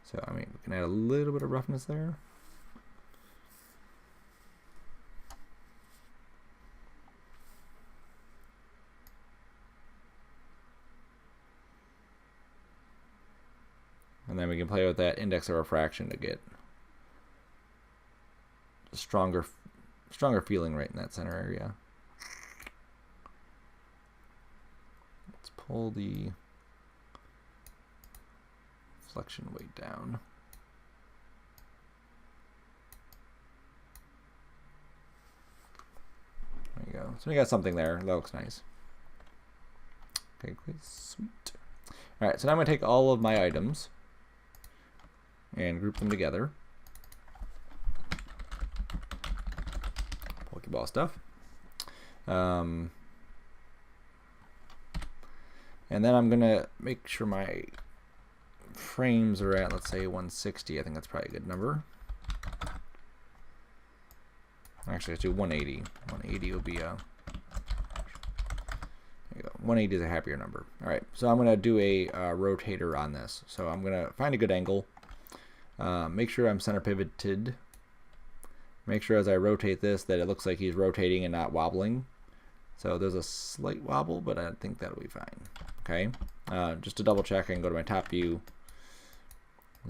Speaker 1: So I mean, we can add a little bit of roughness there. And then we can play with that index of refraction to get a stronger feeling right in that center area. Let's pull the reflection weight down. There you go. So we got something there. That looks nice. Okay, great. Sweet. All right, so now I'm going to take all of my items and group them together. Pokeball stuff. And then I'm going to make sure my frames are at, let's say, 160. I think that's probably a good number. Actually, let's do 180. 180 will be a... There you go. 180 is a happier number. All right, so I'm going to do a rotator on this. So I'm going to find a good angle. Make sure I'm center pivoted. Make sure as I rotate this that it looks like he's rotating and not wobbling. So there's a slight wobble, but I think that'll be fine. Okay. Just to double check, I can go to my top view,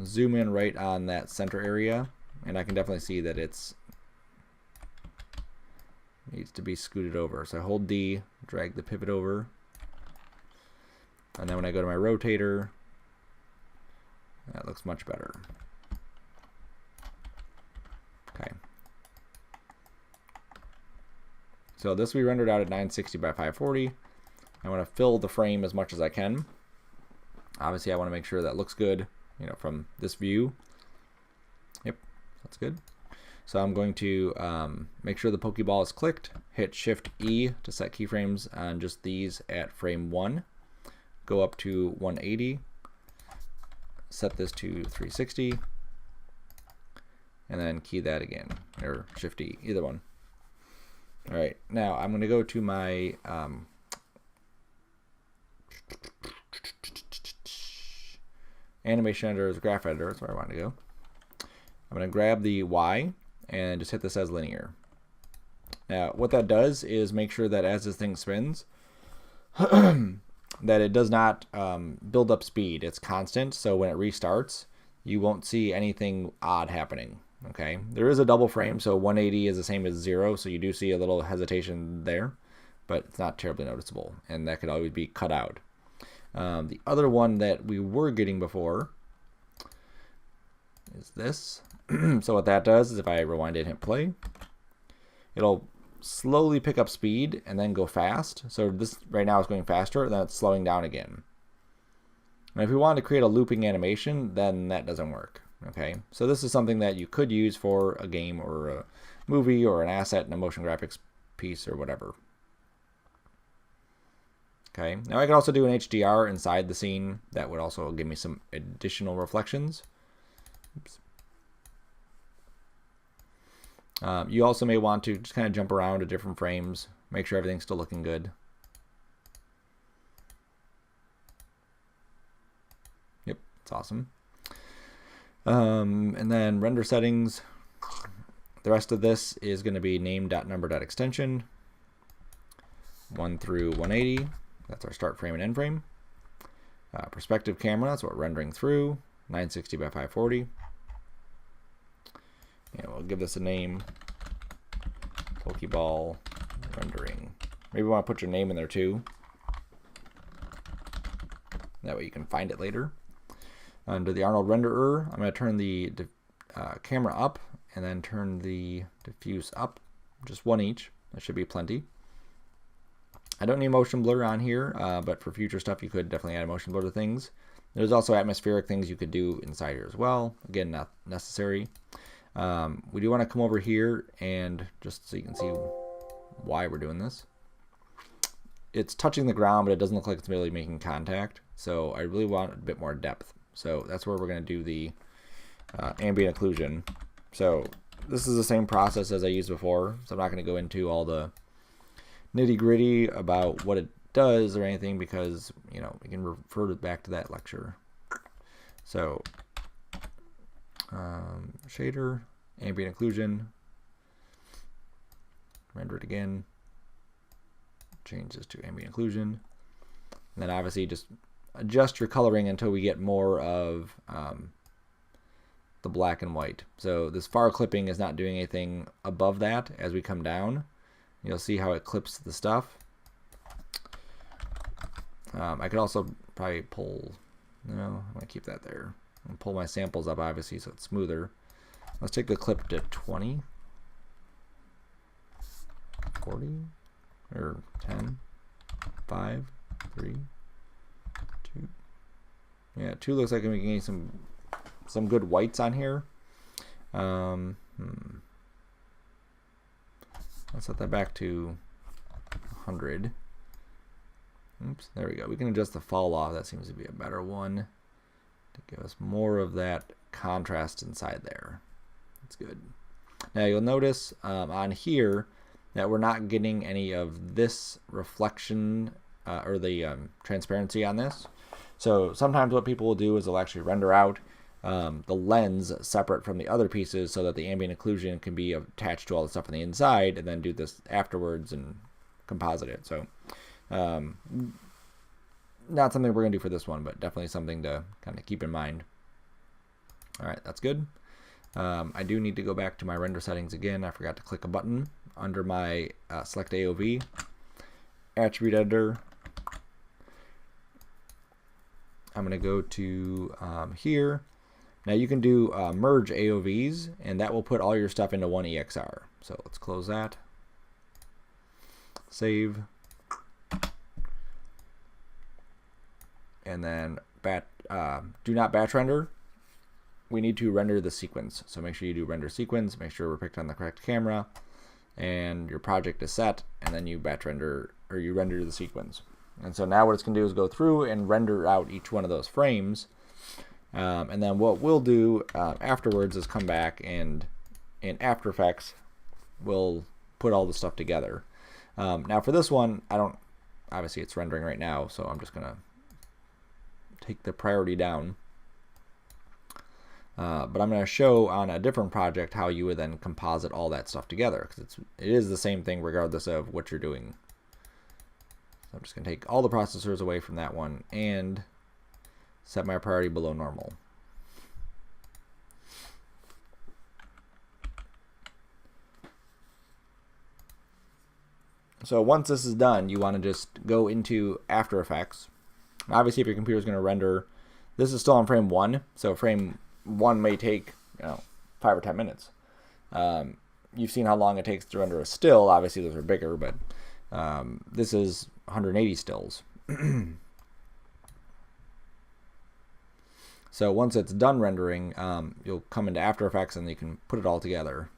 Speaker 1: zoom in right on that center area, and I can definitely see that it's needs to be scooted over. So I hold D, drag the pivot over, and then when I go to my rotator, that looks much better. Okay. So this we rendered out at 960 by 540. I want to fill the frame as much as I can. Obviously, I want to make sure that looks good, you know, from this view. Yep, that's good. So I'm going to make sure the Pokeball is clicked. Hit Shift E to set keyframes on just these at frame 1. Go up to 180. Set this to 360. And then key that again, or Shift E, either one. All right, now I'm going to go to my animation editor as graph editor. That's where I want to go. I'm going to grab the Y and just hit this as linear. Now, what that does is make sure that as this thing spins, that it does not build up speed. It's constant, so when it restarts, you won't see anything odd happening. Okay, there is a double frame, so 180 is the same as 0, so you do see a little hesitation there, but it's not terribly noticeable, and that could always be cut out. The other one that we were getting before is this. So what that does is if I rewind it and hit play, it'll slowly pick up speed and then go fast. So this right now is going faster, and then it's slowing down again. And if we want to create a looping animation, then that doesn't work. Okay, so this is something that you could use for a game or a movie or an asset in a motion graphics piece or whatever. Okay, now I can also do an HDR inside the scene. That would also give me some additional reflections. Oops. You also may want to just kind of jump around to different frames, make sure everything's still looking good. Yep, it's awesome. And then render settings. The rest of this is going to be name.number.extension 1 through 180. That's our start frame and end frame. Perspective camera, that's what we're rendering through, 960 by 540. And we'll give this a name, Pokeball Rendering. Maybe you want to put your name in there too. That way you can find it later. Under the Arnold renderer, I'm going to turn the camera up and then turn the diffuse up, just one each. That should be plenty. I don't need motion blur on here, but for future stuff you could definitely add a motion blur to things. There's also atmospheric things you could do inside here as well. Again, not necessary. We do want to come over here and just so you can see why we're doing this. It's touching the ground, but it doesn't look like it's really making contact. So I really want a bit more depth. So that's where we're going to do the ambient occlusion. So this is the same process as I used before. So I'm not going to go into all the nitty gritty about what it does or anything because, you know, we can refer back to that lecture. So shader, ambient occlusion, render it again, change this to ambient occlusion, and then obviously just adjust your coloring until we get more of the black and white. So this far clipping is not doing anything above that. As we come down, you'll see how it clips the stuff. I could also probably pull, no, I'm going to keep that there. And pull my samples up obviously so it's smoother. Let's take the clip to 20, 40, or 10, 5, 3, 2. Yeah, 2 looks like we can get some good whites on here. Let's set that back to 100. Oops, there we go. We can adjust the fall off. That seems to be a better one to give us more of that contrast inside there. That's good. Now you'll notice on here that we're not getting any of this reflection or the transparency on this. So sometimes what people will do is they'll actually render out the lens separate from the other pieces so that the ambient occlusion can be attached to all the stuff on the inside and then do this afterwards and composite it. So not something we're going to do for this one, but definitely something to kind of keep in mind. All right, that's good. I do need to go back to my render settings again. I forgot to click a button under my select AOV, attribute editor. I'm going to go to here. Now you can do merge AOVs, and that will put all your stuff into one EXR. So let's close that. Save. And then do not batch render. We need to render the sequence. So make sure you do render sequence, make sure we're picked on the correct camera, and your project is set, and then you batch render, or you render the sequence. And so now what it's going to do is go through and render out each one of those frames. And then what we'll do afterwards is come back and in After Effects, we'll put all the stuff together. Now for this one, obviously it's rendering right now, so I'm just going to take the priority down. But I'm going to show on a different project how you would then composite all that stuff together, because it is the same thing regardless of what you're doing. I'm just going to take all the processors away from that one and set my priority below normal. So once this is done, you want to just go into After Effects. Obviously, if your computer is going to render, this is still on frame 1, so frame 1 may take 5 or 10 minutes. You've seen how long it takes to render a still. Obviously, those are bigger, but this is 180 stills. So once it's done rendering, you'll come into After Effects and you can put it all together.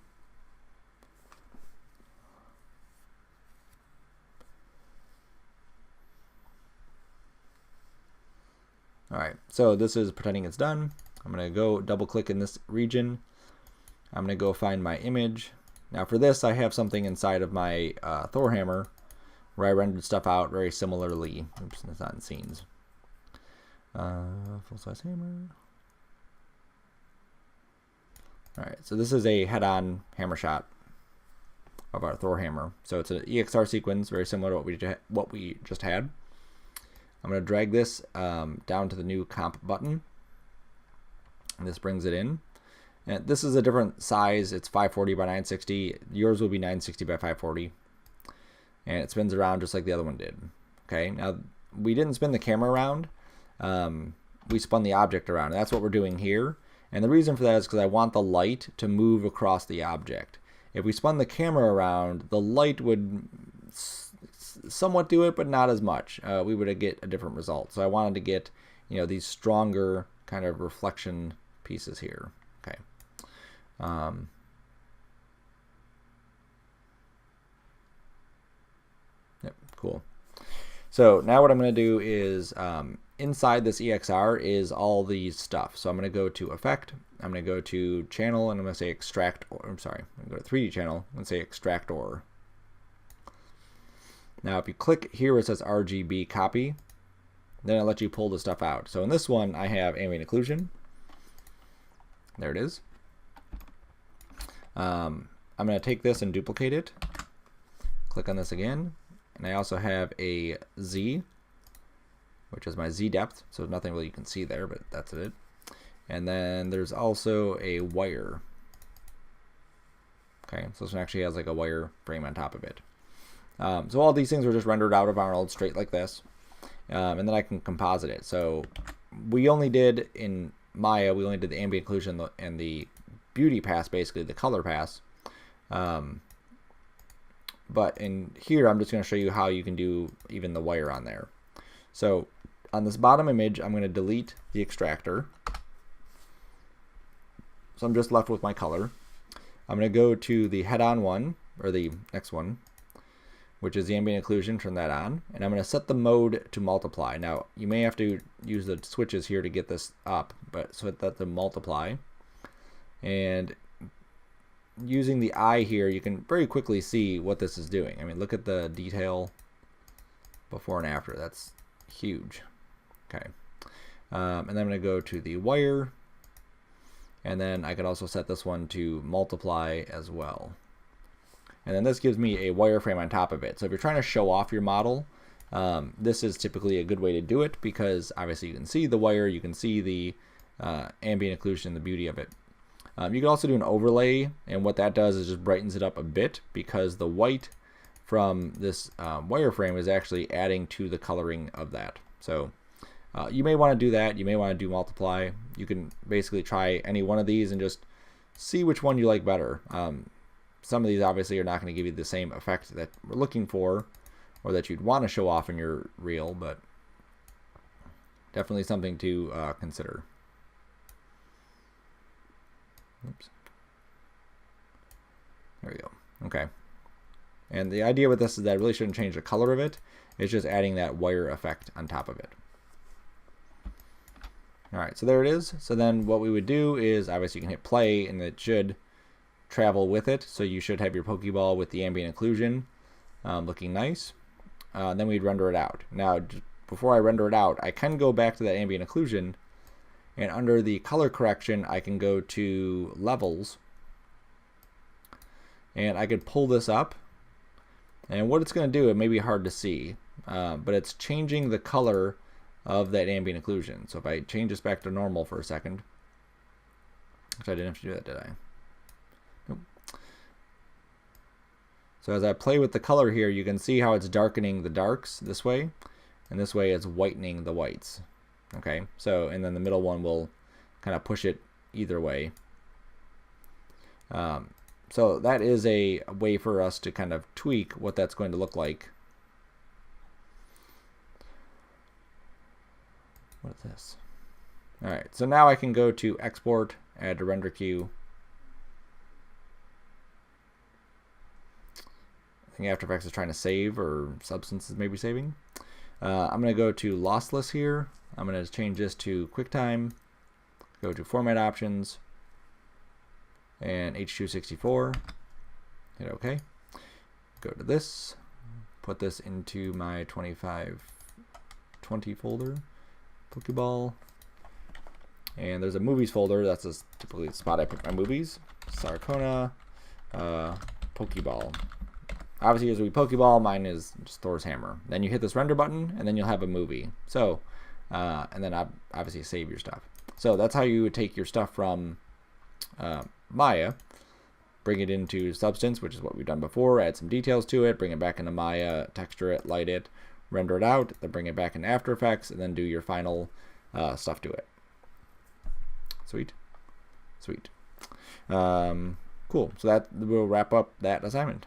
Speaker 1: Alright, so this is pretending it's done. I'm going to go double click in this region. I'm going to go find my image. Now for this, I have something inside of my Thor hammer where I rendered stuff out very similarly. Oops, it's not in scenes. Full size hammer. Alright, so this is a head-on hammer shot of our Thor hammer. So it's an EXR sequence, very similar to what we just had. I'm going to drag this down to the new comp button. And this brings it in. And this is a different size. It's 540 by 960. Yours will be 960 by 540. And it spins around just like the other one did. Okay, now we didn't spin the camera around. We spun the object around. And that's what we're doing here. And the reason for that is because I want the light to move across the object. If we spun the camera around, the light would somewhat do it, but not as much. We would get a different result. So I wanted to get, these stronger kind of reflection pieces here. Okay. Yep, cool. So now what I'm going to do is inside this EXR is all these stuff. So I'm going to go to Effect. I'm going to go to Channel, and I'm going to say Extract. I'm sorry. I'm going to go to 3D Channel and say Extract Or. Now, if you click here where it says RGB Copy, then it'll let you pull the stuff out. So in this one, I have ambient occlusion. There it is. I'm going to take this and duplicate it. Click on this again. And I also have a Z, which is my Z depth. So nothing really you can see there, but that's it. And then there's also a wire. Okay, so this one actually has like a wire frame on top of it. So all these things were just rendered out of Arnold straight like this. And then I can composite it. So we only did in Maya, we only did the ambient occlusion and the beauty pass, basically the color pass. But in here, I'm just going to show you how you can do even the wire on there. So on this bottom image, I'm going to delete the extractor. So I'm just left with my color. I'm going to go to the head-on one, or the next one, which is the ambient occlusion, turn that on. And I'm going to set the mode to multiply. Now, you may have to use the switches here to get this up, but set that to multiply. And using the eye here, you can very quickly see what this is doing. I mean, look at the detail before and after. That's huge. Okay. And then I'm going to go to the wire. And then I could also set this one to multiply as well. And then this gives me a wireframe on top of it. So if you're trying to show off your model, this is typically a good way to do it because obviously you can see the wire, you can see the ambient occlusion, the beauty of it. You can also do an overlay, and what that does is just brightens it up a bit because the white from this wireframe is actually adding to the coloring of that. So you may want to do that. You may want to do multiply. You can basically try any one of these and just see which one you like better. Some of these obviously are not going to give you the same effect that we're looking for or that you'd want to show off in your reel, but definitely something to consider. Oops. There we go. Okay. And the idea with this is that I really shouldn't change the color of it. It's just adding that wire effect on top of it. Alright, so there it is. So then what we would do is obviously you can hit play and it should travel with it. So you should have your Pokeball with the ambient occlusion looking nice. Then we'd render it out. Now, before I render it out, I can go back to that ambient occlusion, and under the color correction, I can go to levels, and I could pull this up. And what it's going to do, it may be hard to see. but it's changing the color of that ambient occlusion. So if I change this back to normal for a second, which I didn't have to do that, did I? Nope. So as I play with the color here, you can see how it's darkening the darks this way, and this way it's whitening the whites. Okay, so and then the middle one will kind of push it either way. So that is a way for us to kind of tweak what that's going to look like. What is this? All right, so now I can go to export, add to render queue. I think After Effects is trying to save, or Substance is maybe saving. I'm going to go to lossless here. I'm going to change this to QuickTime. Go to Format Options and H264. Hit OK. Go to this. Put this into my 2520 folder. Pokeball. And there's a movies folder. That's typically the spot I put my movies. Sarcona. Pokeball. Obviously, yours will be Pokeball. Mine is just Thor's hammer. Then you hit this render button, and then you'll have a movie. So, and then obviously save your stuff. So that's how you would take your stuff from Maya, bring it into Substance, which is what we've done before, add some details to it, bring it back into Maya, texture it, light it, render it out, then bring it back into After Effects, and then do your final stuff to it. Sweet. Sweet. Cool. So that will wrap up that assignment.